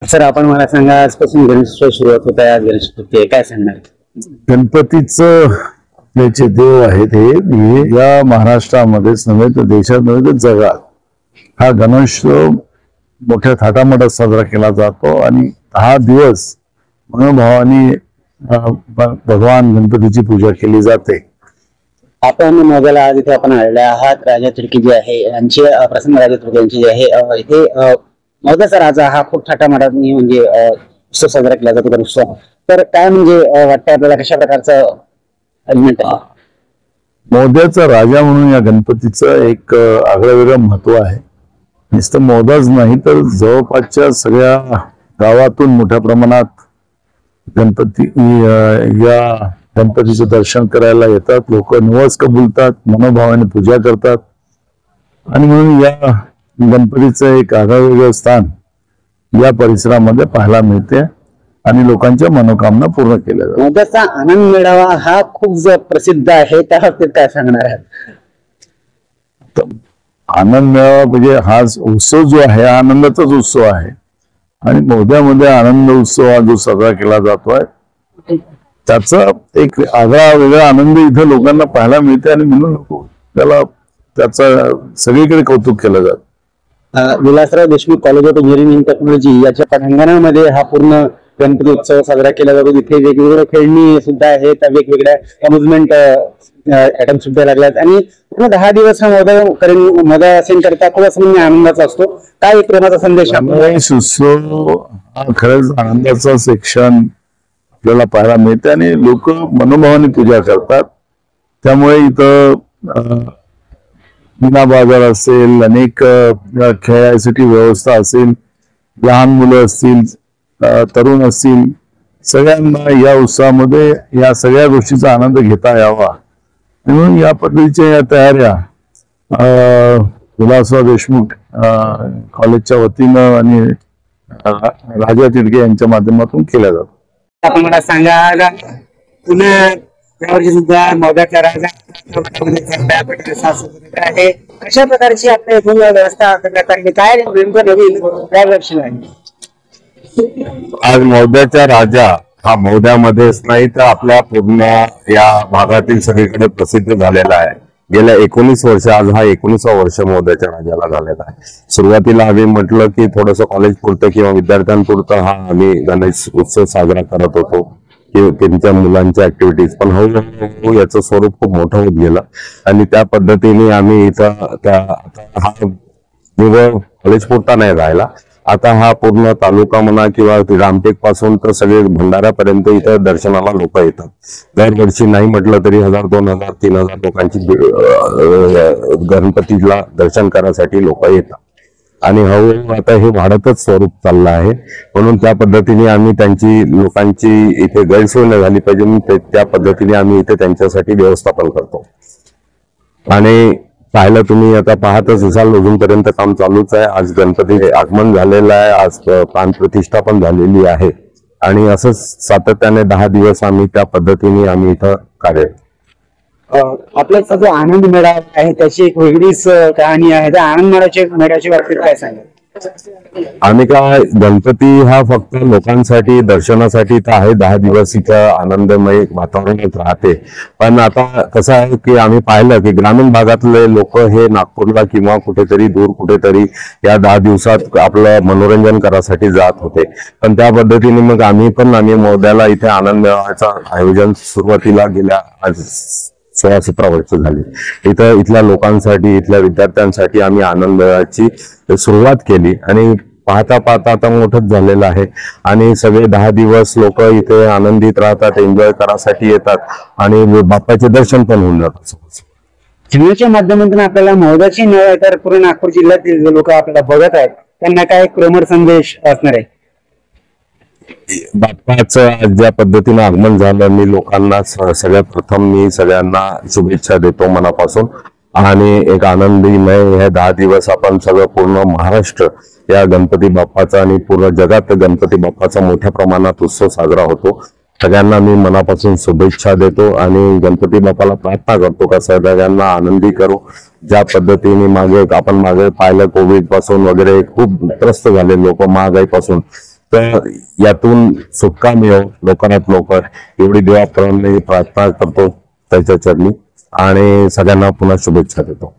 Sir आपण मला सांगा, आजपासून गणेशोत्सव सुरुवात होत आहे. आज गणेश चतुर्थी आहे, काय सांगणार? गणपतीचं त्याचे देव आहेत हे या महाराष्ट्रामध्येच नव्हे तर देशात नव्हे तर जगात हा गणेशोत्सव मोठ्या थाटामाटात साजरा केला जातो आणि 10 दिवस मनोभावाने भगवान गणपतीची पूजा केली जाते. आपण मोबाईलला आज इथे आपण आलेले आहात. राजा तिडकी जे आहे यांची, प्रसन्न राजा तिडकी यांची जे आहे इथे मोदयाचा राजा हा खूप थाटामाटाने म्हणजे उत्सव साजरा केला जातो गणेशोत्सव. तर काय म्हणजे वाटतं आपल्याला, कशा प्रकारचं एलिमेंट आहे? मोदयाचा राजा म्हणून या गणपतीचं एक आगळं वेगळं महत्व आहे. नुसतं मोदयाच नाही तर जवळपासच्या सगळ्या गावातून मोठ्या प्रमाणात या गणपतीचं दर्शन करायला येतात. लोक नवस कबुलतात, मनोभावाने पूजा करतात आणि म्हणून या गणपतीचं एक आगळं वेगळं स्थान या परिसरामध्ये पाहायला मिळते आणि लोकांच्या मनोकामना पूर्ण केल्या जातात. मोदयाचा आनंद मेळावा हा खूप प्रसिद्ध आहे, त्या बाबतीत काय सांगणार आहे? आनंद मेळावा म्हणजे हा उत्सव जो आहे आनंदाचाच उत्सव आहे आणि मोदयामध्ये आनंद उत्सव हा जो साजरा केला जातोय त्याचा एक आगळा वेगळा आनंद इथे लोकांना पाहायला मिळते आणि म्हणून लोक त्याचं सगळीकडे कौतुक केलं जातं. Vilasrao Deshmukh college of engineering technology याच्या पटांगणामध्ये हा पूर्ण गणपती उत्सव साजरा केला जातो. तिथे वेगवेगळ्या खेळणी सुद्धा आहेत, वेगवेगळ्या अम्युजमेंट आयटम सुद्धा लागल्यात आणि पूर्ण 10 दिवस हा मोदया सेन करता खूप असं म्हणजे आनंदाचा असतो. काय एक प्रेमाचा संदेश उत्सव हा खरंच आनंदाचाच एक क्षण आपल्याला पाहायला मिळते आणि लोक मनोभावाने पूजा करतात. त्यामुळे इथं मीना बाजार असेल, अनेक खेळासाठी व्यवस्था असेल, लहान मुलं असतील, तरुण असतील, सगळ्यांना या उत्सवामध्ये या सगळ्या गोष्टीचा आनंद घेता यावा म्हणून या पद्धतीच्या या तयाऱ्या विलासराव देशमुख कॉलेजच्या वतीनं आणि राजा तिडके यांच्या माध्यमातून केल्या जातात. आपण मला सांगा, पुन्हा यावर्षी सुद्धा मोदयाचा राजा आहे, कशा प्रकारची आपल्या इथून व्यवस्था करण्यात आली, काय नेमकं नवीन काय लक्षण आहे? आज मोदयाचा राजा हा मोदयामध्येच नाही तर आपल्या पूर्ण या भागातील सगळीकडे प्रसिद्ध झालेला आहे. गेल्या 19 वर्ष, आज हा 19वा वर्ष मोदयाच्या राजाला झालेला आहे. सुरुवातीला आम्ही म्हटलं की थोडस कॉलेज पुरतं किंवा विद्यार्थ्यांपुरतं हा आम्ही गणेश उत्सव साजरा करत होतो किंवा त्यांच्या मुलांच्या ऍक्टिव्हिटीज, पण हळूहळू याचं स्वरूप खूप मोठं होत गेलं आणि त्या पद्धतीने आम्ही इथं हा निवड कॉलेज पुरता नाही राहिला. आता हा पूर्ण तालुका म्हणा किंवा रामटेक पासून तर सगळे भंडाऱ्यापर्यंत इथं दर्शनाला लोक येतात. दरवर्षी नाही म्हटलं तरी 1000, 2000, 3000 लोकांची गणपतीला दर्शन करण्यासाठी लोक येतात आणि हळूहळू आता हे वाढतच स्वरूप चाललं आहे. म्हणून त्या पद्धतीने आम्ही लोकांची इथे गैरसोय न झाली पाहिजे म्हणून त्या पद्धतीने आम्ही इथे त्यांच्यासाठी व्यवस्थापन करतो. आणि पाहिलं तुम्ही आता पाहतच असाल, अजूनपर्यंत काम चालूच आहे. आज गणपती आगमन झालेलं आहे, आज प्राणप्रतिष्ठा पण झालेली आहे आणि असंच सातत्याने 10 दिवस आम्ही त्या पद्धतीने आम्ही इथं कार्य. आपल्याचा जो आनंद मेळावा आहे त्याची एक वेगळीच कहाणी आहे. त्या आनंद मेळाव्याच्या बाबतीत काय सांगाल? आम्ही काय, गणपती हा फक्त लोकांसाठी दर्शनासाठी तर आहे, 10 दिवस इथं आनंदमय वातावरणात राहते. पण आता कसं आहे की आम्ही पाहिलं की ग्रामीण भागातले लोक हे नागपूरला किंवा कुठेतरी दूर कुठेतरी या 10 दिवसात आपलं मनोरंजन करायसाठी जात होते. पण त्या पद्धतीने मग आम्ही मोदयाला इथे आनंद मेळाव्याचं आयोजन सुरुवातीला गेल्या 16-17 वर्ष झाली. इथल्या लोकांसाठी, इथल्या विद्यार्थ्यांसाठी आम्ही आनंद मेळाव्याची सुरुवात केली आणि पाहता पाहता आता मोठंच झालेलं आहे आणि सगळे 10 दिवस लोक इथे आनंदित राहतात, एन्जॉय करायसाठी येतात आणि बाप्पाचे दर्शन पण होऊन जातात. टीव्हीच्या माध्यमातून आपल्याला मोदयाची नव्हे तर पूर्ण नागपूर जिल्ह्यातील लोक आपल्याला बघत आहेत, त्यांना काय प्रेमळ संदेश असणार आहे? बाप्पाचं आज ज्या पद्धतीने आगमन झालं, मी लोकांना सगळ्यात प्रथम मी सगळ्यांना शुभेच्छा देतो मनापासून आणि एक आनंदीमय हे 10 दिवस आपण सगळं पूर्ण महाराष्ट्र या गणपती बाप्पाचा आणि पूर्ण जगात गणपती बाप्पाचा मोठ्या प्रमाणात उत्सव साजरा होतो. सगळ्यांना मी मनापासून शुभेच्छा देतो आणि गणपती बाप्पाला प्रार्थना करतो का सगळ्यांना आनंदी करू. ज्या पद्धतीने आपण मागे पाहिलं कोविड पासून वगैरे खूप त्रस्त झाले लोक महागाईपासून, तर यातून सुटका मिळो लवकरात लवकर एवढी देवाप्रमाणे प्रार्थना करतो त्याच्या चरणी आणि सगळ्यांना पुन्हा शुभेच्छा देतो.